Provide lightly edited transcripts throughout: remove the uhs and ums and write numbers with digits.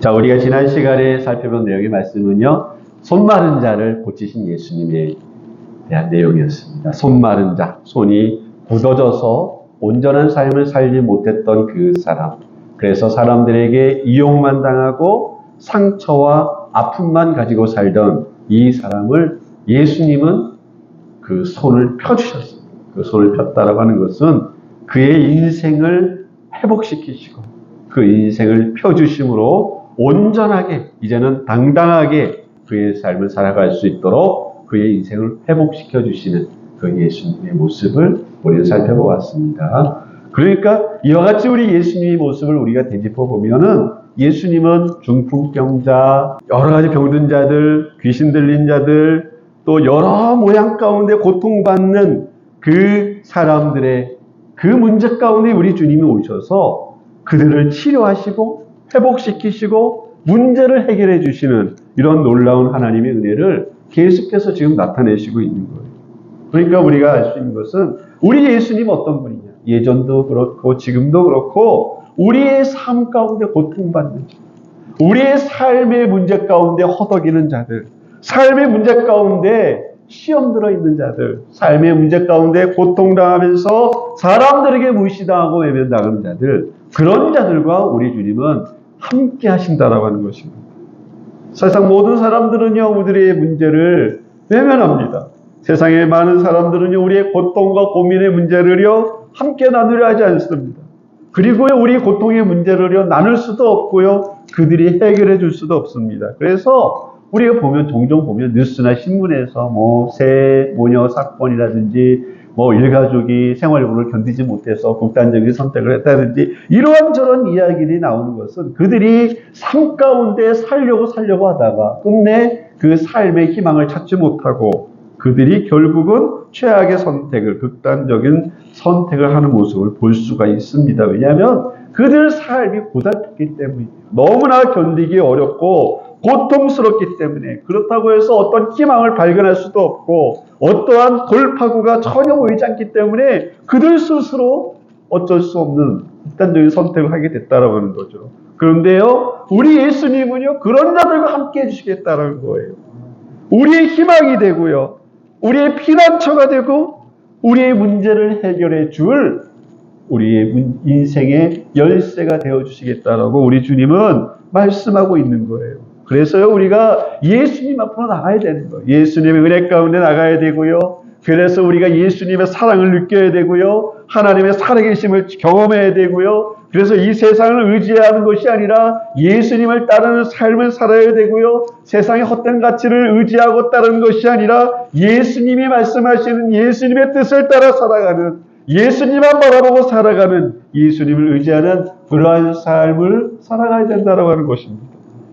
자, 우리가 지난 시간에 살펴본 내용의 말씀은요, 손 마른 자를 고치신 예수님에 대한 내용이었습니다. 손 마른 자, 손이 굳어져서 온전한 삶을 살지 못했던 그 사람. 그래서 사람들에게 이용만 당하고 상처와 아픔만 가지고 살던 이 사람을 예수님은 그 손을 펴주셨습니다. 그 손을 폈다라고 하는 것은 그의 인생을 회복시키시고 그 인생을 펴주심으로 온전하게 이제는 당당하게 그의 삶을 살아갈 수 있도록 그의 인생을 회복시켜 주시는 그 예수님의 모습을 우리는 살펴보았습니다. 그러니까 이와 같이 우리 예수님의 모습을 우리가 되짚어 보면은 예수님은 중풍병자, 여러 가지 병든 자들, 귀신 들린 자들, 또 여러 모양 가운데 고통받는 그 사람들의 그 문제 가운데 우리 주님이 오셔서 그들을 치료하시고 회복시키시고 문제를 해결해 주시는 이런 놀라운 하나님의 은혜를 계속해서 지금 나타내시고 있는 거예요. 그러니까 우리가 알 수 있는 것은 우리 예수님 어떤 분이냐. 예전도 그렇고 지금도 그렇고 우리의 삶 가운데 고통받는 자들, 우리의 삶의 문제 가운데 허덕이는 자들, 삶의 문제 가운데 시험 들어있는 자들, 삶의 문제 가운데 고통당하면서 사람들에게 무시당하고 외면당하는 자들, 그런 자들과 우리 주님은 함께 하신다라고 하는 것입니다. 세상 모든 사람들은요, 우리의 문제를 외면합니다. 세상의 많은 사람들은요, 우리의 고통과 고민의 문제를요, 함께 나누려 하지 않습니다. 그리고 우리 고통의 문제를요, 나눌 수도 없고요, 그들이 해결해 줄 수도 없습니다. 그래서 우리가 종종 보면 뉴스나 신문에서 새 모녀 사건이라든지 일가족이 생활고를 견디지 못해서 극단적인 선택을 했다든지 이러한저런 이야기들이 나오는 것은 그들이 삶 가운데 살려고 하다가 끝내 그 삶의 희망을 찾지 못하고 그들이 결국은 최악의 선택을, 극단적인 선택을 하는 모습을 볼 수가 있습니다. 왜냐하면 그들 삶이 고달프기 때문이에요. 너무나 견디기 어렵고 고통스럽기 때문에. 그렇다고 해서 어떤 희망을 발견할 수도 없고 어떠한 돌파구가 전혀 보이지 않기 때문에 그들 스스로 어쩔 수 없는 극단적인 선택을 하게 됐다라고 하는 거죠. 그런데요, 우리 예수님은요, 그런 자들과 함께 해주시겠다는 거예요. 우리의 희망이 되고요, 우리의 피난처가 되고 우리의 문제를 해결해 줄 우리의 인생의 열쇠가 되어주시겠다라고 우리 주님은 말씀하고 있는 거예요. 그래서요, 우리가 예수님 앞으로 나가야 되는 거예요. 예수님의 은혜 가운데 나가야 되고요. 그래서 우리가 예수님의 사랑을 느껴야 되고요. 하나님의 살아계심을 경험해야 되고요. 그래서 이 세상을 의지하는 것이 아니라 예수님을 따르는 삶을 살아야 되고요. 세상의 헛된 가치를 의지하고 따르는 것이 아니라 예수님이 말씀하시는 예수님의 뜻을 따라 살아가는, 예수님만 바라보고 살아가는, 예수님을 의지하는 그러한 삶을 살아가야 된다고 하는 것입니다.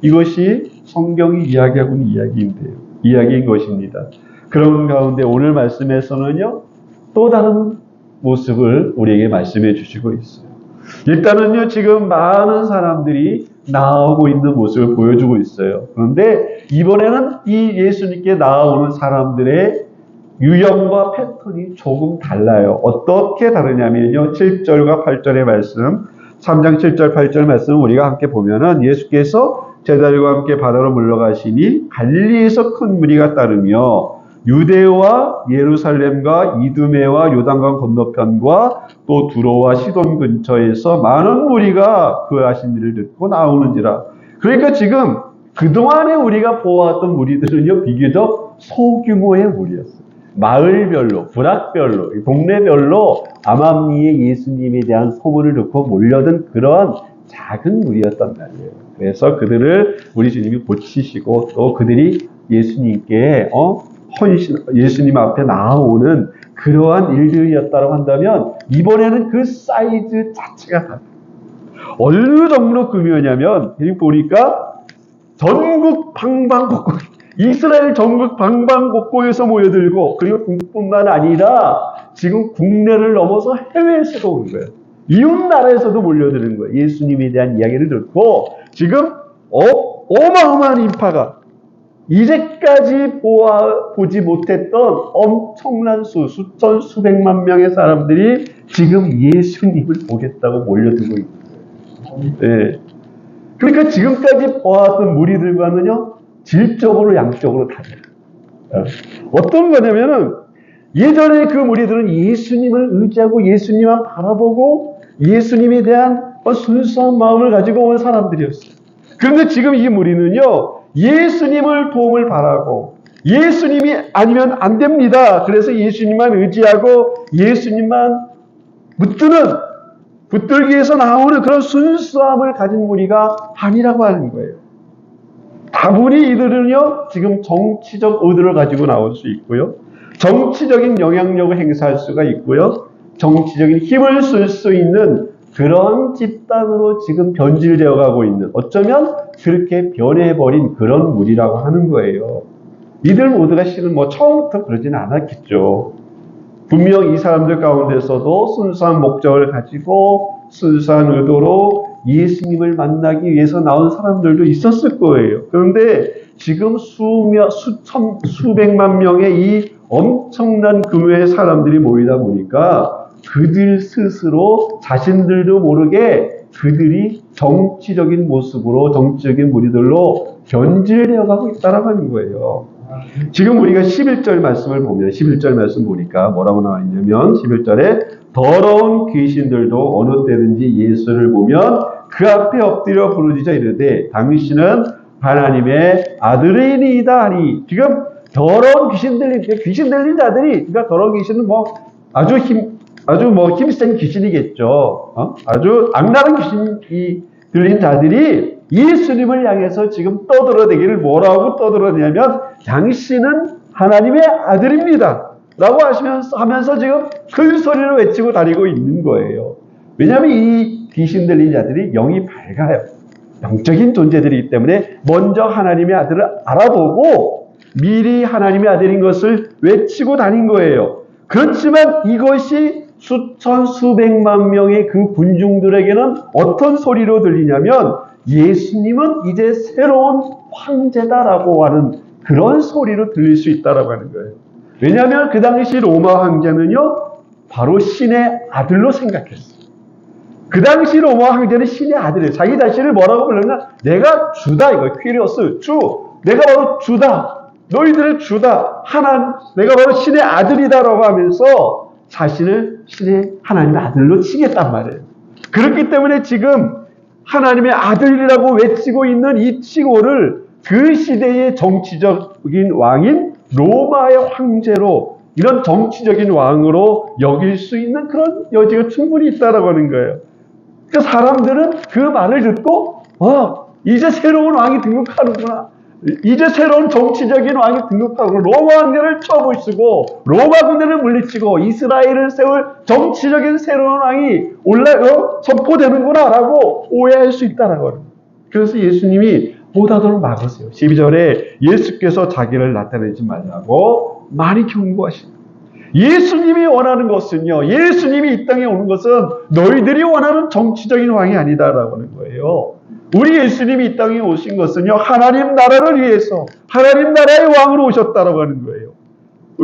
이것이 성경이 이야기하고 있는 이야기인 것입니다. 그런 가운데 오늘 말씀에서는요, 또 다른 모습을 우리에게 말씀해 주시고 있어요. 일단은요, 지금 많은 사람들이 나아오고 있는 모습을 보여주고 있어요. 그런데 이번에는 이 예수님께 나아오는 사람들의 유형과 패턴이 조금 달라요. 어떻게 다르냐면요, 7절과 8절의 말씀, 3장 7절 8절 말씀을 우리가 함께 보면은 예수께서 제자들과 함께 바다로 물러가시니 갈릴리에서 큰 무리가 따르며 유대와 예루살렘과 이두메와 요단강 건너편과 또 두로와 시돈 근처에서 많은 무리가 그 하신 일을 듣고 나오는지라. 그러니까 지금 그동안에 우리가 보아왔던 무리들은요, 비교적 소규모의 무리였어요. 마을별로, 부락별로, 동네별로 암암리에 예수님에 대한 소문을 듣고 몰려든 그런 작은 무리였단 말이에요. 그래서 그들을 우리 주님이 고치시고 또 그들이 예수님께 예수님 앞에 나아오는 그러한 일들이었다고 한다면 이번에는 그 사이즈 자체가 달라요. 어느 정도로 규모냐면 보니까 전국 방방곡곡, 이스라엘 전국 방방곡곡에서 모여들고, 그리고 국뿐만 아니라 지금 국내를 넘어서 해외에서도 온 거예요. 이웃 나라에서도 몰려드는 거예요. 예수님에 대한 이야기를 듣고 지금 어마어마한 인파가, 이제까지 보지 못했던 엄청난 수천 수백만 명의 사람들이 지금 예수님을 보겠다고 몰려들고 있는 거예요. 네. 그러니까 지금까지 보았던 무리들과는요, 질적으로 양적으로 달라요. 어떤 거냐면은, 예전에 그 무리들은 예수님을 의지하고 예수님만 바라보고 예수님에 대한 순수한 마음을 가지고 온 사람들이었어요. 그런데 지금 이 무리는요, 예수님을 도움을 바라고 예수님이 아니면 안 됩니다. 그래서 예수님만 의지하고 예수님만 붙들기에서 나오는 그런 순수함을 가진 무리가 아니라고 하는 거예요. 다분히 이들은요, 지금 정치적 의도를 가지고 나올 수 있고요. 정치적인 영향력을 행사할 수가 있고요. 정치적인 힘을 쓸 수 있는 그런 집단으로 지금 변질되어 가고 있는, 어쩌면 그렇게 변해버린 그런 무리라고 하는 거예요. 이들 모두가 실은 처음부터 그러지는 않았겠죠. 분명 이 사람들 가운데서도 순수한 목적을 가지고 순수한 의도로 예수님을 만나기 위해서 나온 사람들도 있었을 거예요. 그런데 지금 수백만 명의 이 엄청난 규모의 사람들이 모이다 보니까 그들 스스로 자신들도 모르게 그들이 정치적인 모습으로, 정치적인 무리들로 변질되어 가고 있다고 하는 거예요. 지금 우리가 11절 말씀을 보면, 11절 말씀 보니까 뭐라고 나와 있냐면, 11절에 더러운 귀신들도 어느 때든지 예수를 보면 그 앞에 엎드려 부르짖어 이르되 당신은 하나님의 아들이니이다 하니, 지금 더러운 귀신 들린 자들이, 그러니까 더러운 귀신은 아주 힘센 귀신이겠죠. 아주 악랄한 귀신이 들린 자들이 예수님을 향해서 지금 떠들어대기를 뭐라고 떠들어내냐면, 당신은 하나님의 아들입니다 라고 하면서 지금 큰 소리로 외치고 다니고 있는 거예요. 왜냐하면 이 귀신 들린 자들이 영이 밝아요. 영적인 존재들이기 때문에 먼저 하나님의 아들을 알아보고 미리 하나님의 아들인 것을 외치고 다닌 거예요. 그렇지만 이것이 수천 수백만 명의 그 군중들에게는 어떤 소리로 들리냐면, 예수님은 이제 새로운 황제다라고 하는 그런 소리로 들릴 수 있다라고 하는 거예요. 왜냐하면 그 당시 로마 황제는요, 바로 신의 아들로 생각했어요. 그 당시 로마 황제는 신의 아들이에요. 자기 자신을 뭐라고 불렀냐? 내가 주다, 이거 퀴리오스, 주. 내가 바로 주다. 너희들의 주다. 내가 바로 신의 아들이다라고 하면서 자신을 신의 하나님의 아들로 치겠단 말이에요. 그렇기 때문에 지금 하나님의 아들이라고 외치고 있는 이 칭호를 그 시대의 정치적인 왕인 로마의 황제로, 이런 정치적인 왕으로 여길 수 있는 그런 여지가 충분히 있다라고 하는 거예요. 그러니까 사람들은 그 말을 듣고 이제 새로운 왕이 등극하는구나. 이제 새로운 정치적인 왕이 등극하고 로마 황제를 쳐부수고 로마 군대를 물리치고 이스라엘을 세울 정치적인 새로운 왕이 선포되는구나 라고 오해할 수 있다라고 합니다. 그래서 예수님이 보다도록 막으세요. 12절에 예수께서 자기를 나타내지 말라고 많이 경고하십니다. 예수님이 원하는 것은요, 예수님이 이 땅에 오는 것은 너희들이 원하는 정치적인 왕이 아니다라고 하는 거예요. 우리 예수님이 이 땅에 오신 것은요, 하나님 나라를 위해서 하나님 나라의 왕으로 오셨다라고 하는 거예요.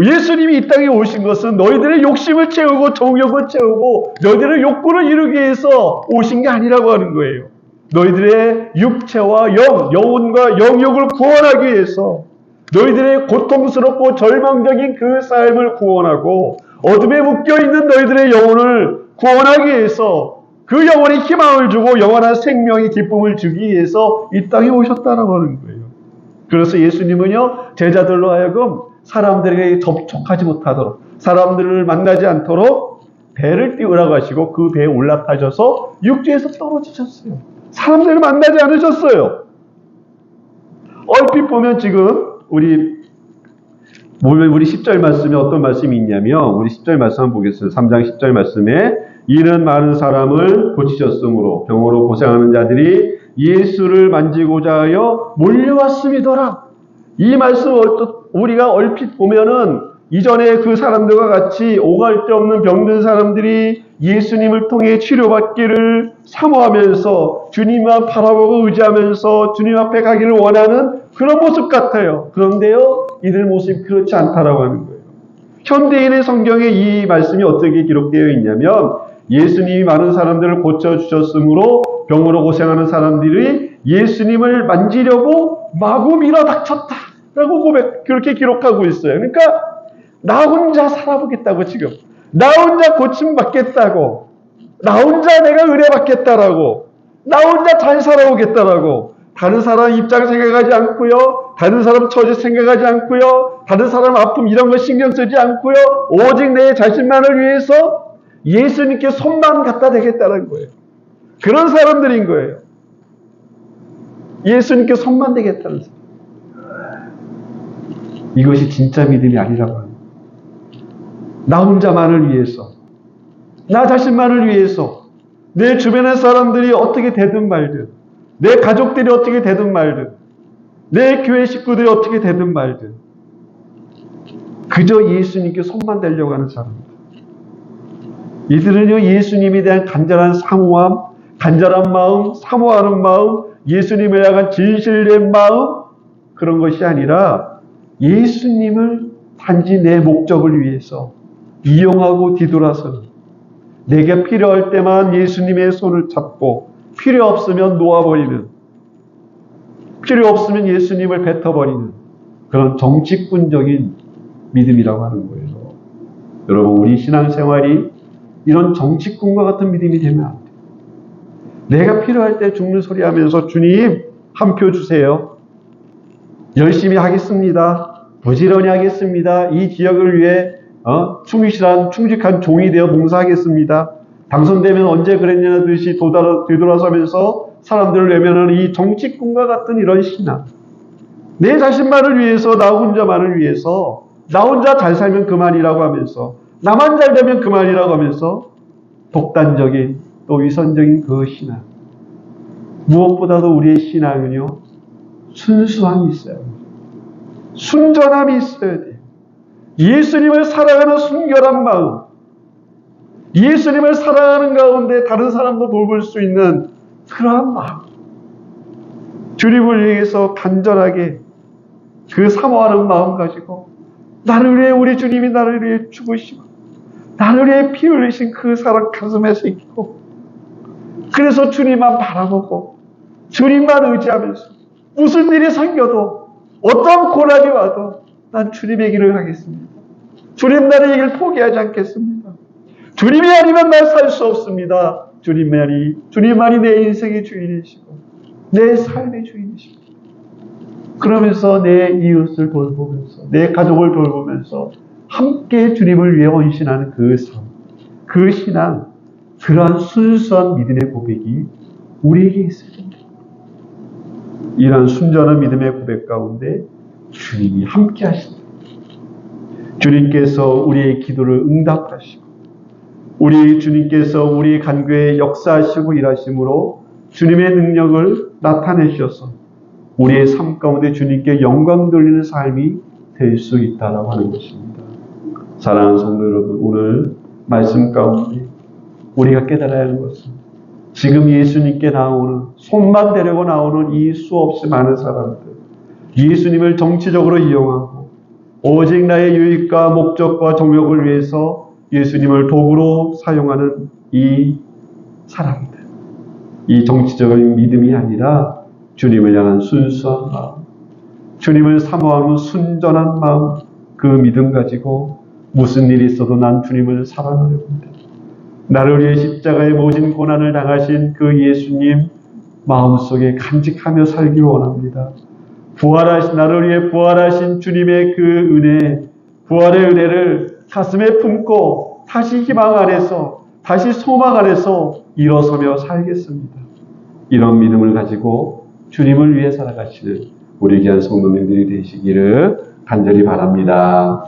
예수님이 이 땅에 오신 것은 너희들의 욕심을 채우고 정욕을 채우고 너희들의 욕구를 이루기 위해서 오신 게 아니라고 하는 거예요. 너희들의 육체와 영혼과 영욕을 구원하기 위해서, 너희들의 고통스럽고 절망적인 그 삶을 구원하고 어둠에 묶여있는 너희들의 영혼을 구원하기 위해서, 그 영혼에 희망을 주고 영원한 생명의 기쁨을 주기 위해서 이 땅에 오셨다라고 하는 거예요. 그래서 예수님은요, 제자들로 하여금 사람들에게 접촉하지 못하도록, 사람들을 만나지 않도록 배를 띄우라고 하시고 그 배에 올라타셔서 육지에서 떨어지셨어요. 사람들을 만나지 않으셨어요. 얼핏 보면 지금 우리 10절 말씀에 어떤 말씀이 있냐면, 우리 10절 말씀 한번 보겠습니다. 3장 10절 말씀에 이는 많은 사람을 고치셨으므로 병으로 고생하는 자들이 예수를 만지고자 하여 몰려왔음이더라. 이 말씀 우리가 얼핏 보면은 이전에 그 사람들과 같이 오갈 데 없는 병든 사람들이 예수님을 통해 치료받기를 사모하면서 주님만 바라보고 의지하면서 주님 앞에 가기를 원하는 그런 모습 같아요. 그런데요, 이들 모습이 그렇지 않다라고 하는 거예요. 현대인의 성경에 이 말씀이 어떻게 기록되어 있냐면, 예수님이 많은 사람들을 고쳐주셨으므로 병으로 고생하는 사람들이 예수님을 만지려고 마구 밀어닥쳤다라고 그렇게 기록하고 있어요. 그러니까 나 혼자 살아보겠다고 지금. 나 혼자 고침받겠다고. 나 혼자 내가 의뢰받겠다라고. 나 혼자 잘 살아오겠다라고. 다른 사람 입장 생각하지 않고요. 다른 사람 처지 생각하지 않고요. 다른 사람 아픔 이런 거 신경 쓰지 않고요. 오직 내 자신만을 위해서 예수님께 손만 갖다 대겠다는 거예요. 그런 사람들인 거예요. 예수님께 손만 대겠다는 사람. 이것이 진짜 믿음이 아니라고 합니다. 나 혼자만을 위해서, 나 자신만을 위해서, 내 주변의 사람들이 어떻게 되든 말든, 내 가족들이 어떻게 되든 말든, 내 교회 식구들이 어떻게 되든 말든, 그저 예수님께 손만 대려고 하는 사람들. 이들은요, 예수님에 대한 간절한 사모함, 간절한 마음, 사모하는 마음, 예수님을 향한 진실된 마음, 그런 것이 아니라 예수님을 단지 내 목적을 위해서 이용하고 뒤돌아서는, 내게 필요할 때만 예수님의 손을 잡고 필요 없으면 놓아버리는, 필요 없으면 예수님을 뱉어버리는 그런 정치꾼적인 믿음이라고 하는 거예요. 여러분, 우리 신앙생활이 이런 정치꾼과 같은 믿음이 되면 안 돼요. 내가 필요할 때 죽는 소리 하면서 주님 한 표 주세요. 열심히 하겠습니다. 부지런히 하겠습니다. 이 지역을 위해 충직한 종이 되어 봉사하겠습니다. 당선되면 언제 그랬냐는 듯이 뒤돌아서면서 사람들을 외면하는 이 정치꾼과 같은 이런 신앙. 내 자신만을 위해서, 나 혼자만을 위해서, 나 혼자 잘 살면 그만이라고 하면서, 나만 잘 되면 그만이라고 하면서 독단적인 또 위선적인 그 신앙. 무엇보다도 우리의 신앙은요, 순수함이 있어요. 순전함이 있어야 돼요. 예수님을 사랑하는 순결한 마음, 예수님을 사랑하는 가운데 다른 사람도 돌볼 수 있는 그러한 마음, 주님을 위해서 간절하게 그 사모하는 마음 가지고, 나를 위해 우리 주님이 나를 위해 죽으시고 나를 위해 피 흘리신 그 사랑 가슴에 새기고, 그래서 주님만 바라보고 주님만 의지하면서 무슨 일이 생겨도, 어떤 고난이 와도 난 주님의 길을 가겠습니다. 주님, 나의 길을 포기하지 않겠습니다. 주님이 아니면 난 살 수 없습니다. 주님만이 내 인생의 주인이시고 내 삶의 주인이시고, 그러면서 내 이웃을 돌보면서, 내 가족을 돌보면서 함께 주님을 위해 헌신하는 그 삶, 그 신앙, 그러한 순수한 믿음의 고백이 우리에게 있어야 됩니다. 이런 순전한 믿음의 고백 가운데 주님이 함께 하십니다. 주님께서 우리의 기도를 응답하시고, 우리 주님께서 우리 간교에 역사하시고 일하심으로 주님의 능력을 나타내셔서 우리의 삶 가운데 주님께 영광 돌리는 삶이 될 수 있다라고 하는 것입니다. 사랑하는 성도 여러분, 오늘 말씀 가운데 우리가 깨달아야 하는 것은, 지금 예수님께 나오는, 손만 대려고 나오는 이 수없이 많은 사람들, 예수님을 정치적으로 이용하고 오직 나의 유익과 목적과 정욕을 위해서 예수님을 도구로 사용하는 이 사람들, 이 정치적인 믿음이 아니라 주님을 향한 순수한 마음, 주님을 사모하는 순전한 마음, 그 믿음 가지고 무슨 일이 있어도 난 주님을 사랑하려고 합니다. 나를 위해 십자가에 모진 고난을 당하신 그 예수님 마음속에 간직하며 살기를 원합니다. 나를 위해 부활하신 주님의 그 은혜, 부활의 은혜를 가슴에 품고 다시 희망 안에서, 다시 소망 안에서 일어서며 살겠습니다. 이런 믿음을 가지고 주님을 위해 살아가시는 우리 귀한 성도님들이 되시기를 간절히 바랍니다.